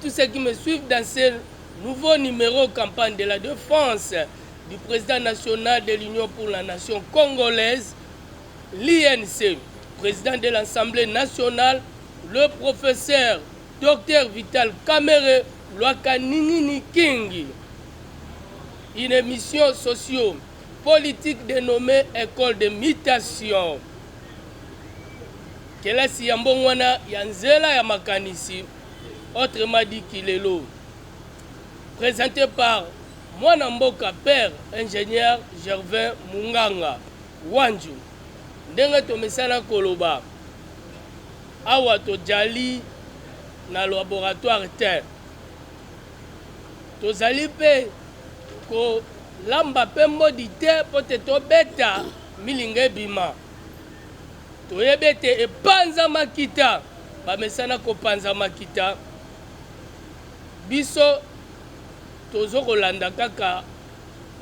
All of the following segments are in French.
Tous ceux qui me suivent dans ce nouveau numéro campagne de la défense du président national de l'Union pour la nation congolaise, l'INC, président de l'Assemblée nationale, le professeur Dr Vital Kamerhe Lwakanini Kingi. Une émission socio-politique dénommée École de mutation. Kelasi Yambongwana Yanzela Yamakanisi, autrement dit Kilelo. Présenté par Mwanamboka Père, ingénieur Gervais Munganga, Wanju. Ndenge tomesana koloba. Awa tojali na laboratoire te. Tozali pe ko lamba pe modi te pote to beta milinge bima. Toyebete e panza makita. Bamesana ko panza makita. Biso tozo kolanda kaka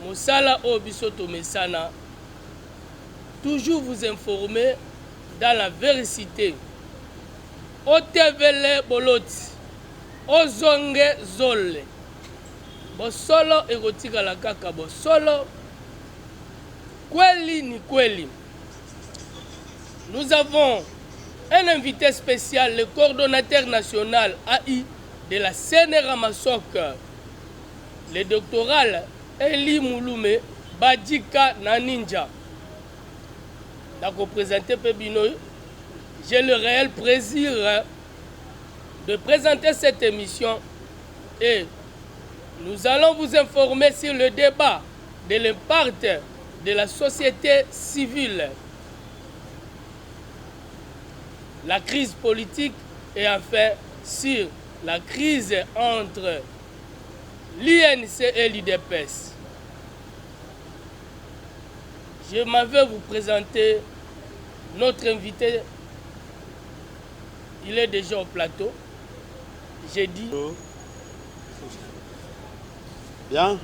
mosala o biso tomesana. Toujours vous informer dans la vérité. Otevele boloti. Ozonge zole. Bosolo erotika la kaka bosolo. Kweli ni kweli. Nous avons un invité spécial, le coordonnateur national AI de la Seine-Ramasok, le doctoral Eli Mouloume Badjika Naninja. Donc, présenter Pebino, j'ai le réel plaisir de présenter cette émission et nous allons vous informer sur le débat de l'impact de la société civile, la crise politique et enfin sur la crise entre l'INC et l'UDPS. Je m'en vais vous présenter notre invité. Il est déjà au plateau. J'ai dit... Bien,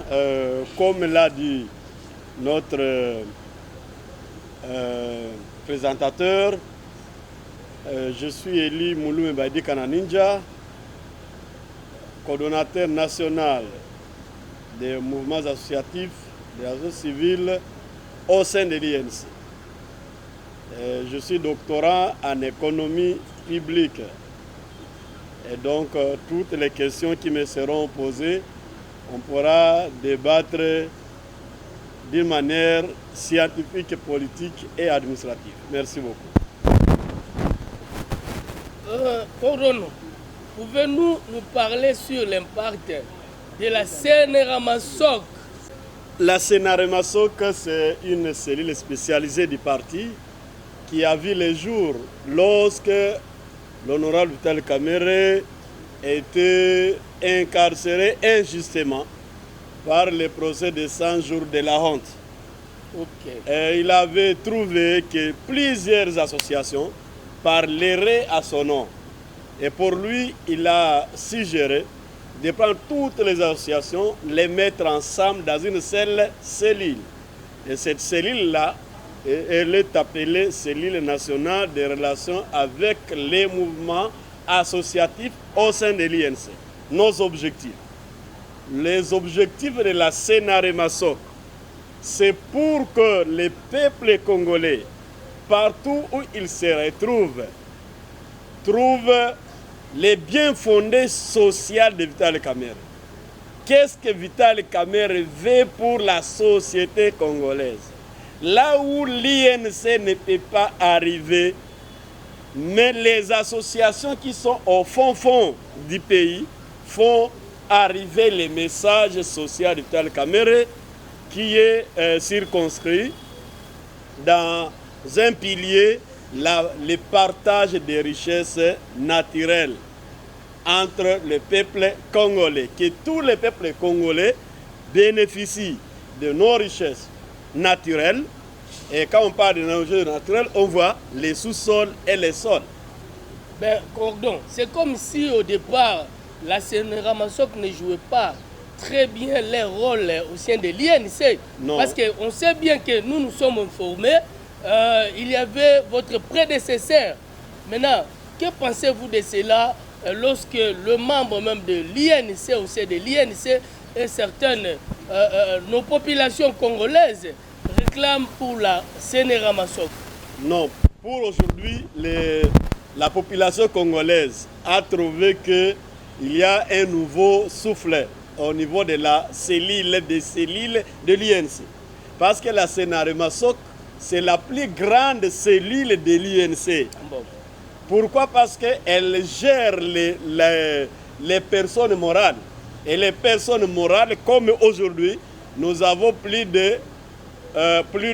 comme l'a dit notre présentateur, je suis Eli Mouloume Badjika Naninja, coordonnateur national des mouvements associatifs, des associations civiles au sein de l'INC. Je suis doctorant en économie publique. Et donc, toutes les questions qui me seront posées, on pourra débattre d'une manière scientifique, politique et administrative. Merci beaucoup. Pouvez-nous nous parler sur l'impact de la Seine-Ramasok? La Seine-Ramasok, c'est une cellule spécialisée du parti qui a vu le jour lorsque l'honorable Vital Kamerhe était incarcéré injustement par le procès de 100 jours de la honte. Et il avait trouvé que plusieurs associations parleraient à son nom. Et pour lui, il a suggéré de prendre toutes les associations, les mettre ensemble dans une seule cellule. Et cette cellule-là, elle est appelée Cellule nationale des relations avec les mouvements associatifs au sein de l'INC. Nos objectifs. Les objectifs de la Seine-Ramasok, c'est pour que les peuples congolais, partout où ils se retrouvent, trouvent les bien fondés sociaux de Vital Kamerhe. Qu'est-ce que Vital Kamerhe veut pour la société congolaise? Là où l'INC ne peut pas arriver, mais les associations qui sont au fond du pays font arriver les messages sociaux de Vital Kamerhe qui est circonscrit dans un pilier, le partage des richesses naturelles entre le peuple congolais. Que tous les peuples congolais bénéficient de nos richesses naturelles. Et quand on parle de nos richesses naturelles, on voit les sous-sols et les sols. Ben, Cordon, c'est comme si au départ, la Seine-Ramasok ne jouait pas très bien les rôles au sein de l'INC. Parce qu'on sait bien que nous sommes informés. Il y avait votre prédécesseur. Maintenant, que pensez-vous de cela? lorsque le membre même de l'INC, au sein de l'INC, et certaines, nos populations congolaises réclament pour la Sénéramasok? Non, pour aujourd'hui, la population congolaise a trouvé qu'il y a un nouveau souffle au niveau de la cellule de l'INC. Parce que la Sénéramasok, c'est la plus grande cellule de l'INC. Bon. Pourquoi? Parce qu'elle gère les personnes morales. Et les personnes morales, comme aujourd'hui, nous avons plus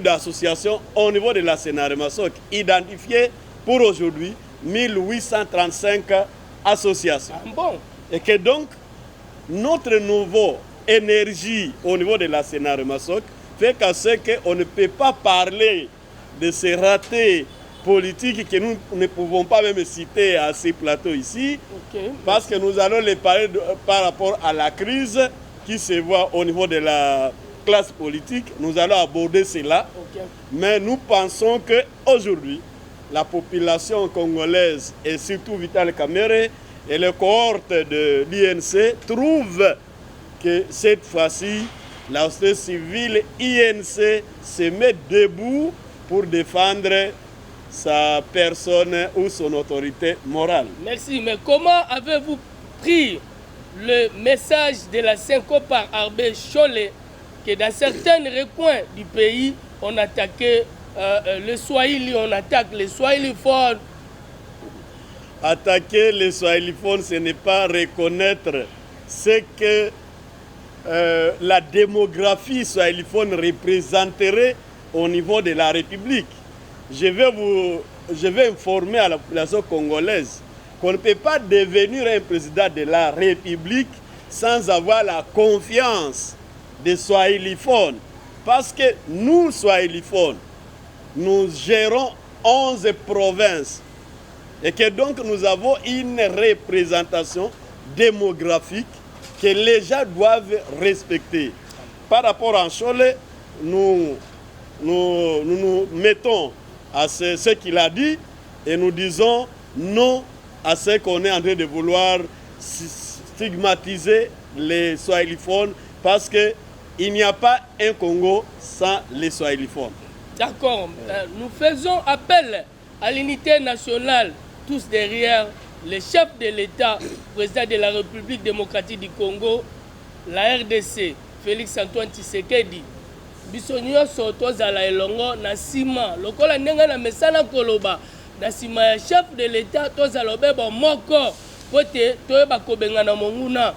d'associations au niveau de la Sénéramasok, identifiées pour aujourd'hui 1835 associations. Bon. Et que donc, notre nouveau énergie au niveau de la Sénéramasok fait qu'à ce qu'on ne peut pas parler de ces ratés politiques que nous ne pouvons pas même citer à ces plateaux ici, Okay. parce que nous allons les parler par rapport à la crise qui se voit au niveau de la classe politique. Nous allons aborder cela, Okay. mais nous pensons qu'aujourd'hui, la population congolaise et surtout Vital Kamerhe et les cohortes de l'INC trouvent que cette fois-ci, la société civile INC se met debout pour défendre sa personne ou son autorité morale. Merci, mais comment avez-vous pris le message de la Senko par Arbé Cholé que dans certains recoins du pays, on attaquait le Swahili, on attaque les Swahiliphones? Attaquer les Swahiliphones, ce n'est pas reconnaître ce que la démographie swahiliphone représenterait au niveau de la République. Je vais informer à la population congolaise qu'on ne peut pas devenir un président de la République sans avoir la confiance des Swahiliphones. Parce que nous, Swahiliphones, nous gérons 11 provinces et que donc nous avons une représentation démographique que les gens doivent respecter. Par rapport à Cholé, nous mettons à ce qu'il a dit et nous disons non à ce qu'on est en train de vouloir stigmatiser les Swahiliphones parce qu'il n'y a pas un Congo sans les Swahiliphones. D'accord. Nous faisons appel à l'unité nationale, tous derrière le chef de l'État, président de la République démocratique du Congo, la RDC, Félix Antoine Tshisekedi. Biso nyonso tozala elongo na nsima lokola ndenge na mesana koloba na nsima ya chef de l'État tozala beba moko po te toyeba kobengana monguna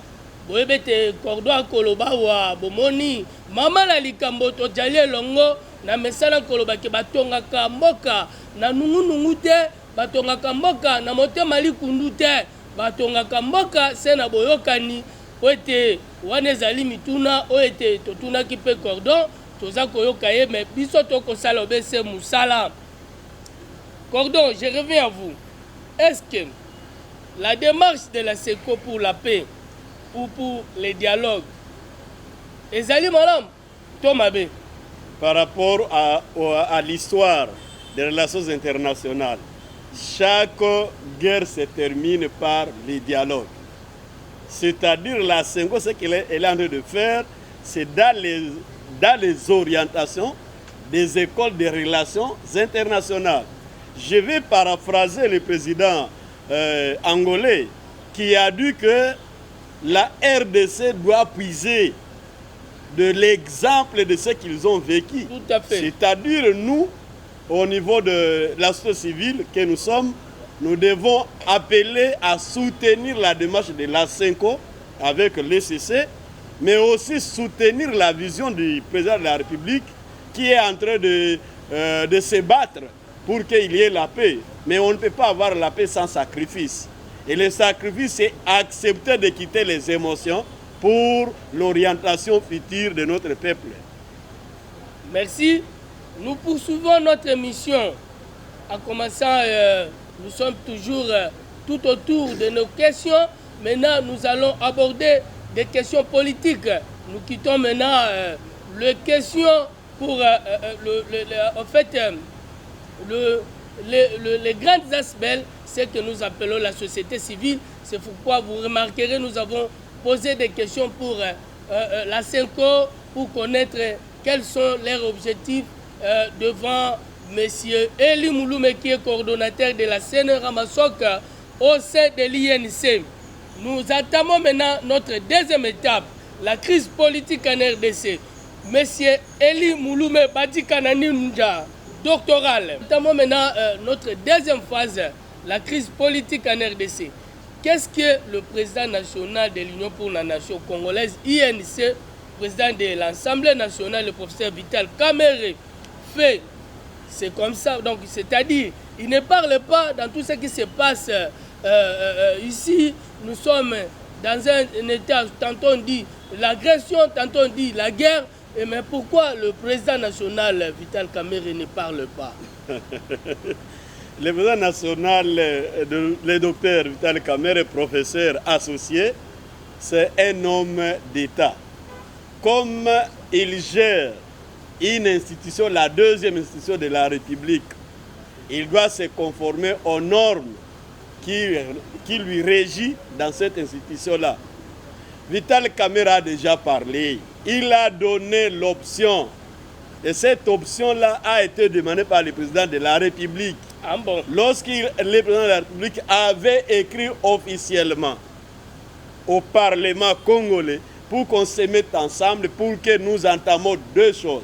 boyeba ete cordon koloba wa bomoni mama na likambo tozali elongo na mesana koloba ke batongaka mboka na nungunungu te, batongaka mboka na motema likundu te, batongaka mboka se na boyokani po ete wana ezali mituna oyo ete totunaki mpe cordon toza koyoka ye mais biso tokosala obese musala. Cordon, je reviens à vous. Est-ce que la démarche de la SECO pour la paix ou pour les dialogues ezali madame Tomabe par rapport à l'histoire des relations internationales, chaque guerre se termine par les dialogues. C'est-à-dire la SECO, ce qu'elle est en train de faire, c'est dans les orientations des écoles de relations internationales. Je vais paraphraser le président angolais qui a dit que la RDC doit puiser de l'exemple de ce qu'ils ont vécu. Tout à fait. C'est-à-dire nous, au niveau de la société civile que nous sommes, nous devons appeler à soutenir la démarche de la SECO avec l'ECC, mais aussi soutenir la vision du président de la République qui est en train de se battre pour qu'il y ait la paix. Mais on ne peut pas avoir la paix sans sacrifice. Et le sacrifice, c'est accepter de quitter les émotions pour l'orientation future de notre peuple. Merci. Nous poursuivons notre mission. En commençant, nous sommes toujours tout autour de nos questions. Maintenant, nous allons aborder des questions politiques. Nous quittons maintenant les questions pour en fait les grands aspects, ce que nous appelons la société civile, C'est pourquoi vous remarquerez, nous avons posé des questions pour la CENCO, pour connaître quels sont leurs objectifs devant M. Eli Mouloume, qui est coordonnateur de la CENE Ramasok au sein de l'INC. Nous entamons maintenant notre deuxième étape, la crise politique en RDC. M. Eli Mouloume Badikananinja, doctoral. Nous entamons maintenant notre deuxième phase, la crise politique en RDC. Qu'est-ce que le président national de l'Union pour la nation congolaise, INC, président de l'Assemblée nationale, le professeur Vital Kamerhe, fait? C'est comme ça, donc c'est-à-dire, il ne parle pas dans tout ce qui se passe ici. Nous sommes dans un état, tantôt on dit l'agression, tantôt on dit la guerre. Mais pourquoi le président national Vital Kamerhe ne parle pas? Le président national, le docteur Vital Kamerhe, professeur associé, c'est un homme d'État. Comme il gère une institution, la deuxième institution de la République, il doit se conformer aux normes qui lui régissent dans cette institution-là. Vital Kamerhe a déjà parlé. Il a donné l'option. Et cette option-là a été demandée par le président de la République. Ah bon? Lorsque le président de la République avait écrit officiellement au Parlement congolais pour qu'on se mette ensemble, pour que nous entamons deux choses.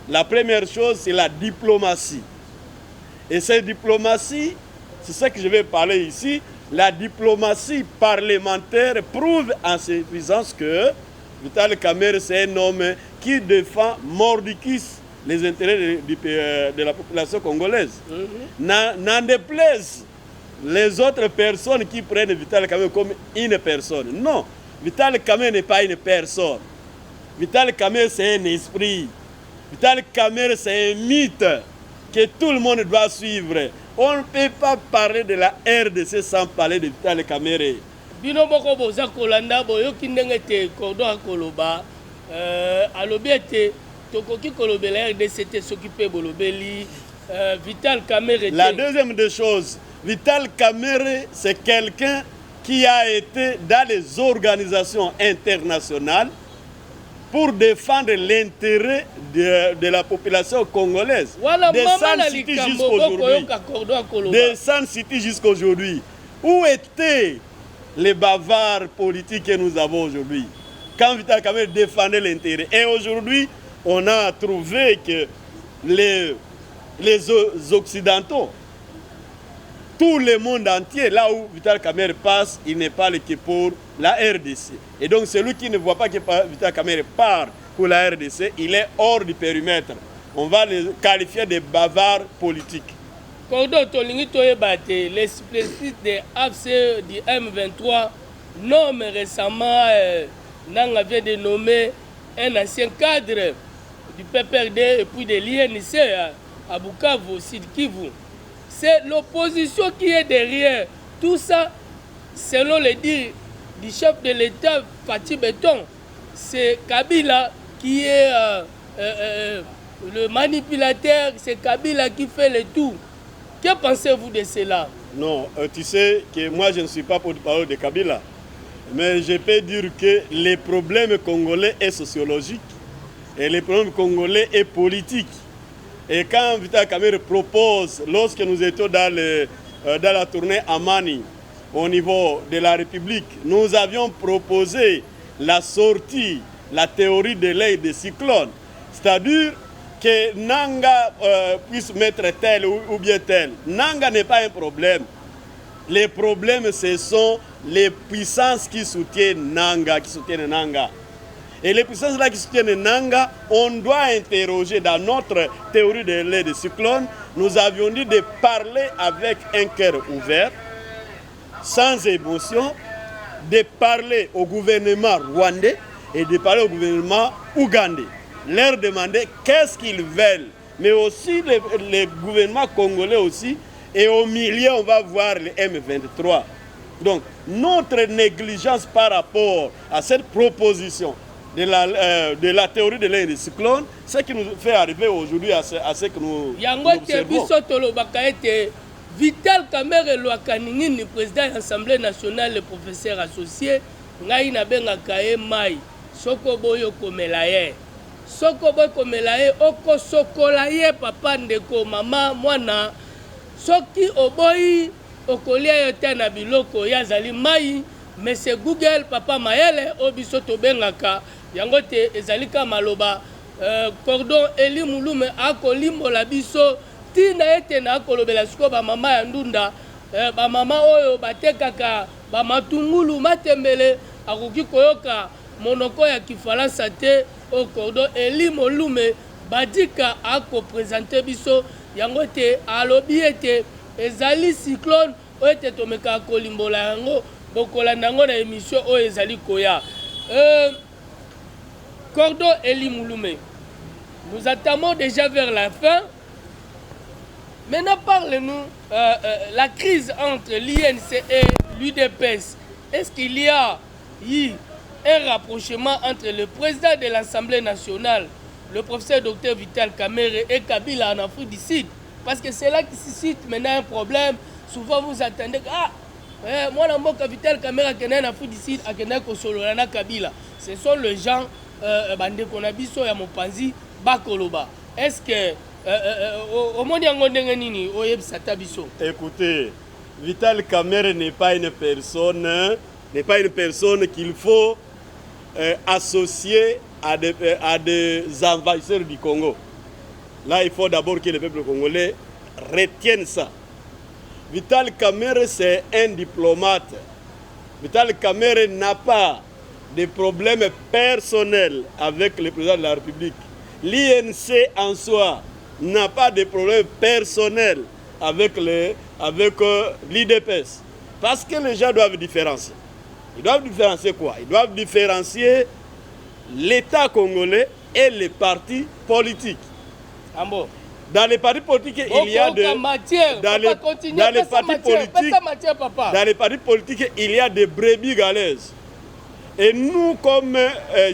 La première chose, c'est la diplomatie. Et cette diplomatie, c'est ça que je vais parler ici, la diplomatie parlementaire prouve en suffisance que Vital Kamerhe, c'est un homme qui défend mordicus les intérêts de la population congolaise. N'en déplaise les autres personnes qui prennent Vital Kamerhe comme une personne. Non, Vital Kamerhe n'est pas une personne. Vital Kamerhe, c'est un esprit. Vital Kamerhe, c'est un mythe que tout le monde doit suivre. On ne peut pas parler de la RDC sans parler de Vital Kamerhe. Bino moko boza kolanda boyoki ndenge te cordon akoloba alobi ete tokoki kolobela RDC te s'occuper bolobeli Vital Kamerhe. La deuxième des choses, Vital Kamerhe, c'est quelqu'un qui a été dans les organisations internationales pour défendre l'intérêt de la population congolaise. Voilà, de San City jusqu'aujourd'hui. De San City jusqu'aujourd'hui. Où étaient les bavards politiques que nous avons aujourd'hui quand Vital Kamerhe défendait l'intérêt? Et aujourd'hui, on a trouvé que les Occidentaux, tout le monde entier, là où Vital Kamerhe passe, il ne parle que pour la RDC. Et donc celui qui ne voit pas que Vital Kamerhe part pour la RDC, il est hors du périmètre. On va le qualifier de bavard politique. Cordon Tolingi Toyebate, l'explicite de AFC du M23 nomme récemment, Nanga vient de nommer un ancien cadre du PPRD et puis de l'INC à Bukavu, Sud Kivu. C'est l'opposition qui est derrière tout ça, selon les dires du chef de l'État, Fatih Beton. C'est Kabila qui est le manipulateur, c'est Kabila qui fait le tout. Que pensez-vous de cela? Non, tu sais que moi je ne suis pas pour parler de Kabila. Mais je peux dire que les problèmes congolais est sociologique et les problèmes congolais est politique. Et quand Vital Kamerhe propose, lorsque nous étions dans la tournée à Mani, au niveau de la République, nous avions proposé la sortie, la théorie de l'œil des cyclones. C'est-à-dire que Nanga puisse mettre tel ou bien tel. Nanga n'est pas un problème. Les problèmes, ce sont les puissances qui soutiennent Nanga, Et les puissances là qui soutiennent Nanga, on doit interroger dans notre théorie de l'œil des cyclones. Nous avions dit de parler avec un cœur ouvert, sans émotion, de parler au gouvernement rwandais et de parler au gouvernement ougandais. Leur demander qu'est-ce qu'ils veulent, mais aussi les gouvernements congolais aussi. Et au milieu, on va voir les M23. Donc, notre négligence par rapport à cette proposition de la théorie de l'œil des cyclones, c'est ce qui nous fait arriver aujourd'hui à ce que nous observons. Vital Kamerhe Lwakaningini, président de l'Assemblée nationale, le professeur associé, ngai na benga kae mai, soko boyo komelaye. Soko boyo komelaye, oko sokolaye papa ndeko mama mwana. Soki oboyi okolia yote na biloko yazali mai, Monsieur Google papa mayele obiso tobengaka yango te ezalika maloba cordon eli mulume akolimbola biso tina ete na akolobela siko ba mama ya ndunda ba mama oyo batekaka ba matungulu matembele akoki koyoka monoko ya kifalansa te o cordon eli mulume badika ako présenter biso yango te alobi ete ezali cyclone oyo ete tomeka kolimbola yango bokolanda yango na émission oyo ezali koya cordon eli mulume. Nous attendons déjà vers la fin. Maintenant, parlez-nous la crise entre l'INC et l'UDPS. Est-ce qu'il y a eu un rapprochement entre le président de l'Assemblée nationale, le professeur Dr Vital Kamerhe, et Kabila en Afrique du Sud? Parce que c'est là qui suscite maintenant un problème. Souvent vous attendez que moi, je Vital Kamerhe qui est en Afrique du Sud, qui est en Kabila. Ce sont les gens qu'on a vu sur Mopanzi. Bakoloba. Est-ce que au monde écoutez, Vital Kamerhe n'est pas une personne qu'il faut associer à des envahisseurs du Congo. Là, il faut d'abord que le peuple congolais retienne ça. Vital Kamerhe, c'est un diplomate. Vital Kamerhe n'a pas de problèmes personnels avec le président de la République. L'INC en soi n'a pas de problème personnel avec l'IDPS. Parce que les gens doivent différencier. Ils doivent différencier quoi? Ils doivent différencier l'État congolais et les partis politiques. Ah bon? Dans les partis politiques, il y a il y a des brebis galeuses. Et nous, comme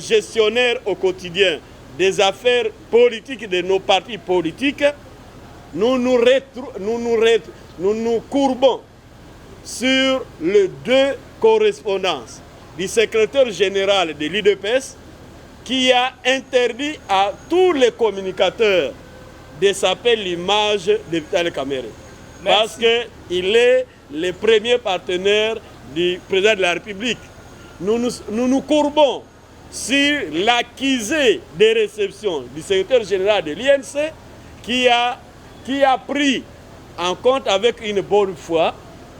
gestionnaires au quotidien des affaires politiques de nos partis politiques, nous nous courbons sur les deux correspondances du secrétaire général de l'IDPS qui a interdit à tous les communicateurs de s'appeler l'image de Vital Kamerhe. Parce qu'il est le premier partenaire du président de la République. Nous nous courbons sur l'accusé des réceptions du secrétaire général de l'INC qui a pris en compte avec une bonne foi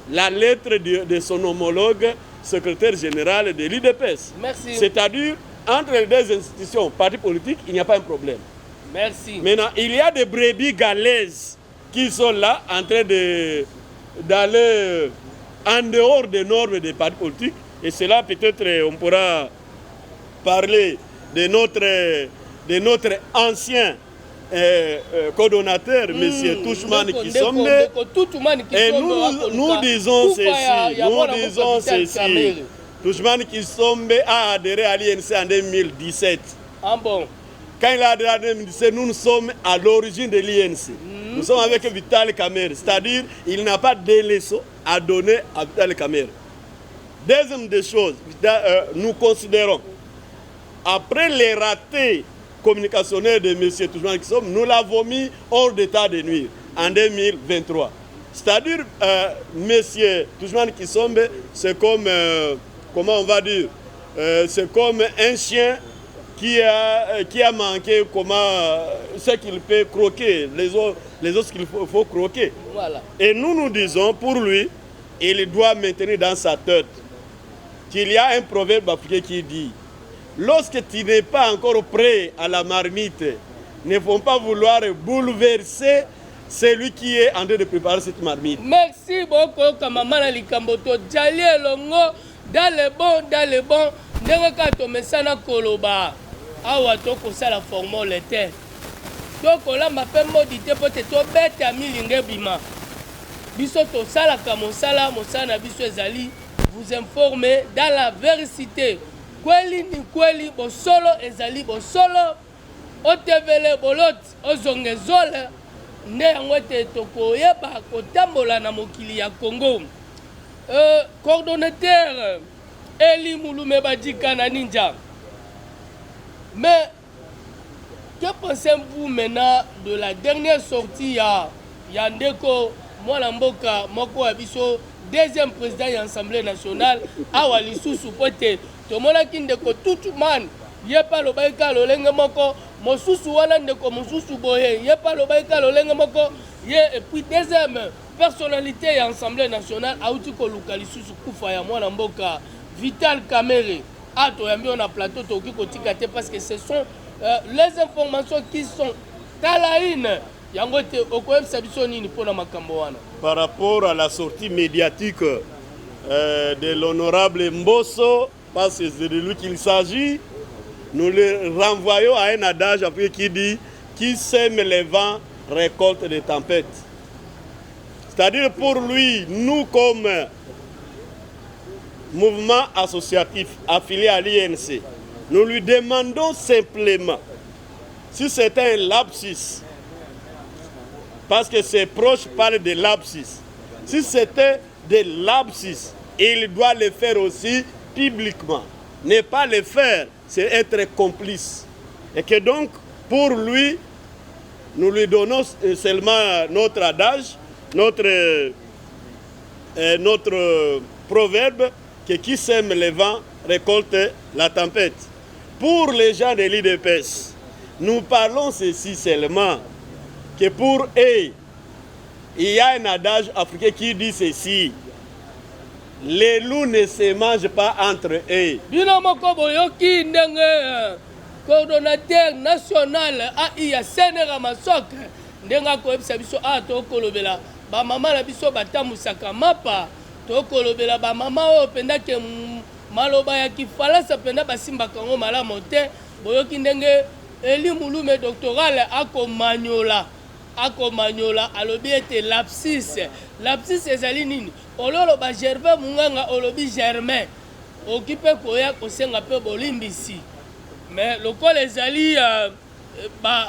la lettre de son homologue secrétaire général de l'IDPS. C'est-à-dire, entre les deux institutions, partis politiques, il n'y a pas un problème. Merci. Maintenant, il y a des brebis galaises qui sont là en train d'aller en dehors des normes des partis politiques. Et c'est là peut-être on pourra parler de notre ancien coordonnateur, M. Toussoumane Kissombe. Et nous disons ceci. Toussoumane Kissombe a adhéré à l'INC en 2017. Ah bon? Quand il a adhéré en 2017, nous sommes à l'origine de l'INC. Nous sommes avec Vital Kamerhe. C'est-à-dire il n'a pas de leçon à donner à Vital Kamerhe. Deuxième des choses, nous considérons, après les ratés communicationnels de M. Toussoumane Kissombe, nous l'avons mis hors d'état de nuire en 2023. C'est-à-dire, M. Toussoumane Kissombe, c'est comme, comment on va dire, c'est comme un chien qui a manqué ce qu'il peut croquer, les autres qu'il faut croquer. Voilà. Et nous disons, pour lui, il doit maintenir dans sa tête qu'il y a un proverbe africain qui dit: lorsque tu n'es pas encore prêt à la marmite, ne faut pas vouloir bouleverser celui qui est en train de préparer cette marmite. Merci beaucoup, Kamamana Likamboto. Djali Longo, dans le bon, Nereka Mesana Koloba. Awa toko sala formule te. Toko la mape modité peut-être bête à milinge bima. Biso to sala kamosala, mosana biso ezali. Vous informer dans la vérité. Kweli ni kweli bo solo ezali bo solo. Otevele bolot ozongezole nde yango te tokoyeba kotambola na mokili ya Congo. Coordonnateur Eli Mulume Badjika na Ninja. Mais que pensez-vous maintenant de la dernière sortie à Yandeko Mwalamboka Moko Abiso, deuxième président de l'Assemblée nationale, Awa Lisusu Pote, Tomola Kindeko Tutuman, Yepa Lobaika Lolenge Moko, Mosusu Wana Ndeko Mosusu Boye, Yepa Lobaika Lolenge Moko, et puis deuxième personnalité de l'Assemblée nationale, Autiko Luka Lisusu Kufa ya Mwalamboka, Vital Kamere, Ato Yambi on a plateau Toki Kotikate parce que ce sont les informations qui sont talaïnes. Par rapport à la sortie médiatique de l'honorable Mbosso, parce que c'est de lui qu'il s'agit, nous le renvoyons à un adage après qui dit qui sème les vents récolte des tempêtes. C'est-à-dire pour lui, nous comme mouvement associatif affilié à l'INC, nous lui demandons simplement si c'était un lapsus, parce que ses proches parlent de lapsus. Si c'était des lapsus, il doit le faire aussi publiquement. Ne pas le faire, c'est être complice. Et que donc, pour lui, nous lui donnons seulement notre adage, notre proverbe, que qui sème le vent récolte la tempête. Pour les gens de l'IDPS, nous parlons ceci seulement, que pour eux, il y a un adage africain qui dit ceci: les loups ne se mangent pas entre eux. Binomoko Boyoki Ndenge, coordonnateur national AIA Senera Masok, Ndenga Koebisa Biso A Tokolobela, ba mama na biso batamusaka mapa, Tokolobela ba mama o pendake maloba ya kifalasa penda basimba kango malamu te, Boyoki Ndenge Eli Mulume doctoral akomanyola alobi ete lapsus ezali nini ololo ba Gervais Munganga olobi Germain okipe koya kosenga pe bolimbisi mais lokola ezali ba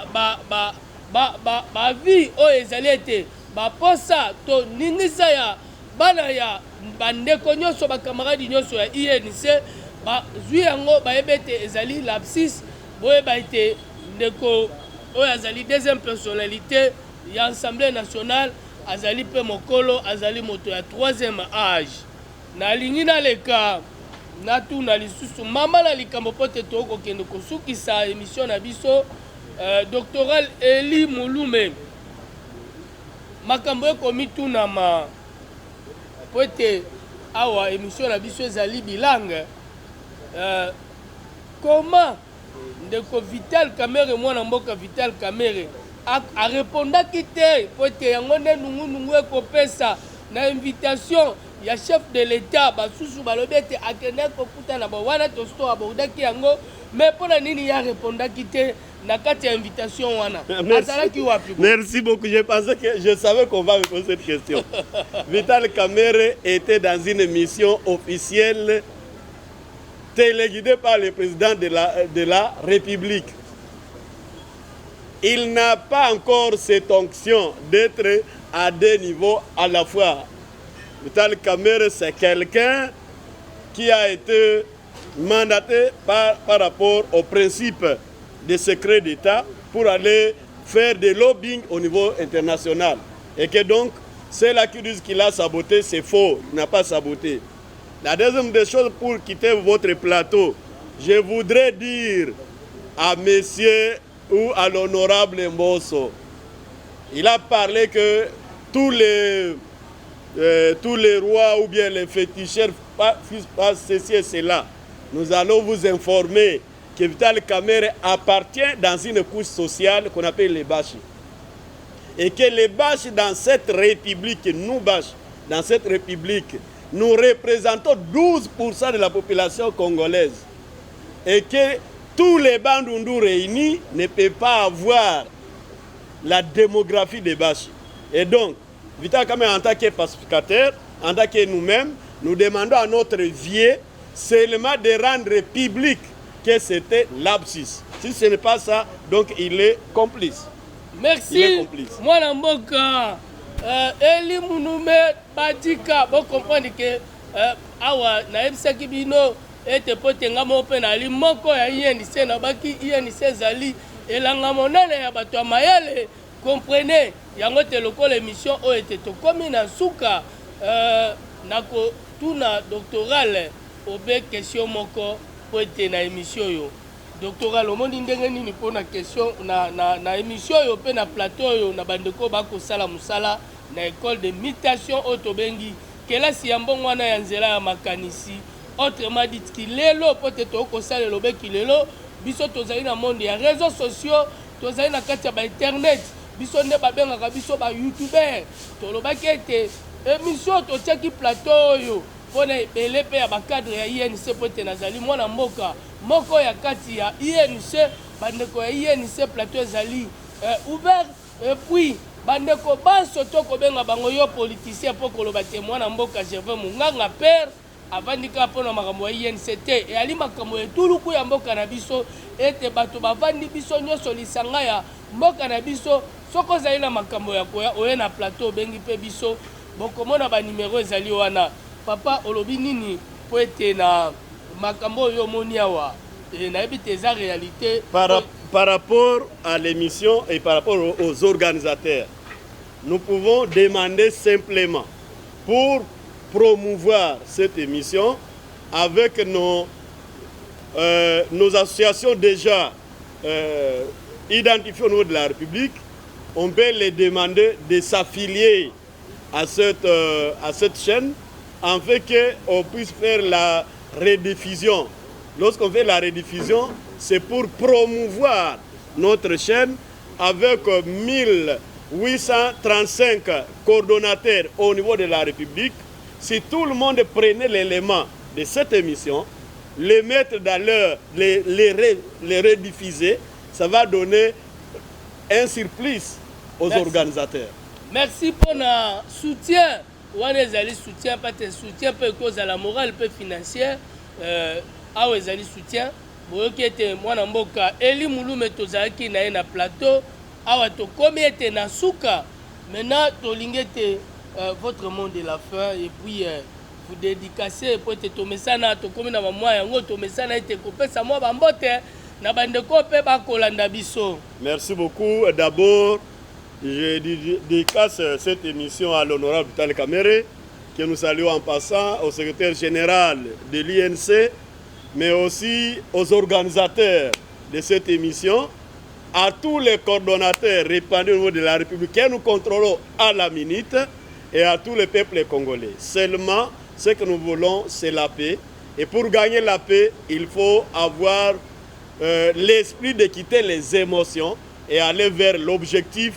vie o ezali ete ba posa to ningisa ya bana ya bandeko nyonso ba camarade nyonso ya INC ba zwi yango ba ebete ezali lapsus boye ba ete ndeko oyo azali deuxième personnalité ya Assemblée nationale azali pe mokolo azali moto ya troisième âge nalingi naleka natuna lisusu mama na likambo po te tokokende kosukisa émission na biso doctoral Eli Mulume makambo ekomitunama po ete awa émission na biso ezali bilangue comment ndeko Vital Kamere mwana mboka Vital Kamere a répondaki te po ete yango nde nungunungu ekopesa na invitation ya chef de l'état basusu balobi ete akende kokutana ba wana tosto abordaki yango mais mpona nini ya répondaki te na kati ya invitation wana azalaki wapi? Merci beaucoup, je savais qu'on va me poser cette question. Vital Kamere était dans une mission officielle téléguidé par le président de la République. Il n'a pas encore cette onction d'être à deux niveaux à la fois. Vital Kamere, c'est quelqu'un qui a été mandaté par rapport au principe de secret d'État pour aller faire des lobbying au niveau international. Et que donc, ceux-là qui disent qu'il a saboté, c'est faux, il n'a pas saboté. La deuxième des choses, pour quitter votre plateau, je voudrais dire à monsieur ou à l'honorable Mbosso, il a parlé que tous les rois ou bien les féticheurs fassent ceci et cela. Nous allons vous informer que Vital Kamere appartient dans une couche sociale qu'on appelle les Bashi. Et que les Bashi dans cette république, nous Bashi, dans cette république, nous représentons 12% de la population congolaise. Et que tous les Bandundu réunis ne peuvent pas avoir la démographie des Bashi. Et donc, Vital Kamere en tant que pacificateur, en tant que nous-mêmes, nous demandons à notre vieux seulement de rendre public que c'était lapsus. Si ce n'est pas ça, donc il est complice. Merci. Moi, Namboka, Eli Mounoumé, Badika, vous comprenez que awa na ebisaki bino ete potenga mope na limoko ya INC na baki INC zali elanga monene ya bato ya mayele comprenez yango te lokola émission oyo ete tokomi na suka nako tuna doctoral obe question moko po ete na émission oyo doctoral omoni ndenge nini mpo na question na émission oyo mpe na plateau oyo na bandeko bakosala mosala na école de mutation oyo tobengi kelasi ya mbongo wana ya nzela ya makanisi autrement dit ki lelo po te tokosalela obeki lelo biso tozali na monde ya réseaux sociaux tozali na kati ya bainternet biso nde babengaka biso bayoutubeur tolobaki ete émission totiaki plateau oyo mpo na ebele mpe ya bacadre ya INC po ete nazali mwana mboka moko ya kati ya INC bandeko ya INC plateau ezali ouvert puis bandeko banso tokobenga bango yo politicien mpo koloba te mwana mboka Gervais Munganga père avandika mpona makambo ya INC te eyali makambo etuluku ya mboka na biso ete bato bavandi biso nyonso lisanga ya mboka na biso soko ozali na makambo ya koya oye na plateau obengi mpe biso bokomona banimero ezali wana papa olobi nini po ete na makambo oyo omoni awa nayebi te eza réalité par rapport à l'émission et par rapport aux organisateurs. Nous pouvons demander simplement pour promouvoir cette émission avec nos associations déjà identifiées au niveau de la République. On peut les demander de s'affilier à cette chaîne afin qu'on puisse faire la rediffusion. Lorsqu'on fait la rediffusion, c'est pour promouvoir notre chaîne avec 1835 coordonnateurs au niveau de la République. Si tout le monde prenait l'élément de cette émission, les mettre dans les rediffuser, ça va donner un surplus aux organisateurs. Merci pour le soutien. Wana ezali soutien, pas de soutien, peu cause à la morale, peu financière. Awa ezali soutien. Boyoki ete mwana mboka Eli Mouloumé tozalaki na ye na plateau. Awa tokomi ete na suka. Maintenant tolingi ete votre monde de la fin et puis vous dédicacez pour ete tomesana tokomi na bamwa yango tomesana ete kopesa mwa bambote na bandeko pe bakolanda biso. Merci beaucoup. D'abord, je dédicace cette émission à l'honorable Vital Kamerhe, que nous saluons en passant, au secrétaire général de l'INC, mais aussi aux organisateurs de cette émission, à tous les coordonnateurs répandus au niveau de la République que nous contrôlons à la minute et à tous les peuples congolais. Seulement, ce que nous voulons, c'est la paix. Et pour gagner la paix, il faut avoir l'esprit de quitter les émotions et aller vers l'objectif.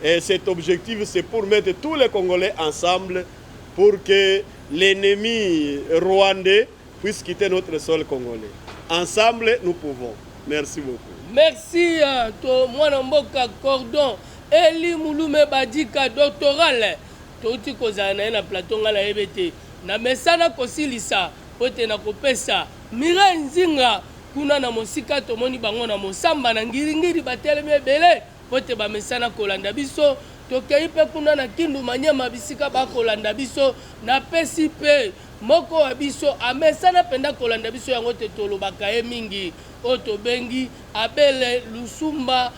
Et cet objectif, c'est pour mettre tous les Congolais ensemble pour que l'ennemi rwandais puisse quitter notre sol congolais. Ensemble, nous pouvons. Merci beaucoup. Merci à Mwana Mboka Cordon, Eli Mouloumé Badika, doctoral. Toti kozana na plateau ngala ebete. Na mesana kosilisa, pote na kopesa. Mira nzinga, kuna na mosika tomoni bango na mosamba na ngiringiri batelemi ebele. Pote ba mesana kolanda biso. Tokei pe kuna na kindu manyema bisika ba kolanda biso. Na pesi pe moko wa biso amesana penda kolanda biso yango te tolobaka ye mingi. Oto bengi abele lusumba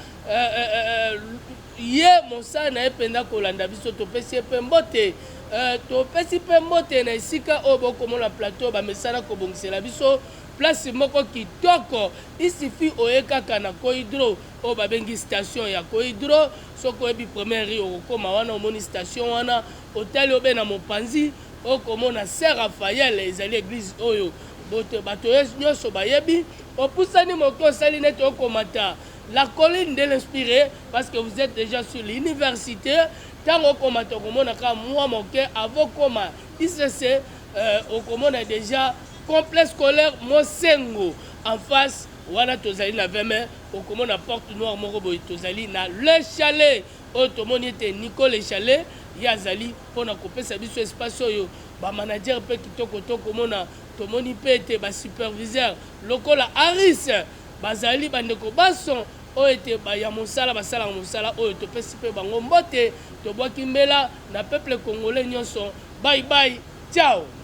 ye mosana ependa kolanda biso topesi pe mbote topesi pe mbote na esika oyo bokomona plateau bamesana kobongisela biso place moko kitoko isifi oye kaka na Koidro oyo babengi station ya Koidro soko oyebi première rue okokoma wana omoni station wana otali obe na mopanzi okomona Saint Raphaël ezali église oyo bato nyonso bayebi opusani moko osali neti okomata la colline de l'inspiré parce que vous êtes déjà sur l'université tango okomata okomonaka mwa moke avant koma ICC okomona déjà complexe scolaire Mosengo en face wana tozali na 20 mai okomona porte noire moko boye tozali na le chalet oyo tomoni ete Nico le chalet yazali mpona kopesa biso espace oyo bamanager mpe kitoko tokomona tomoni pe ete basuperviseur lokola Aris bazali bandeko bason oyo ete ya mosala basalaka mosala oyo topesi mpe bango mbote tobwaki mbela na peuple congolais nyonso. Bye bye, ciao.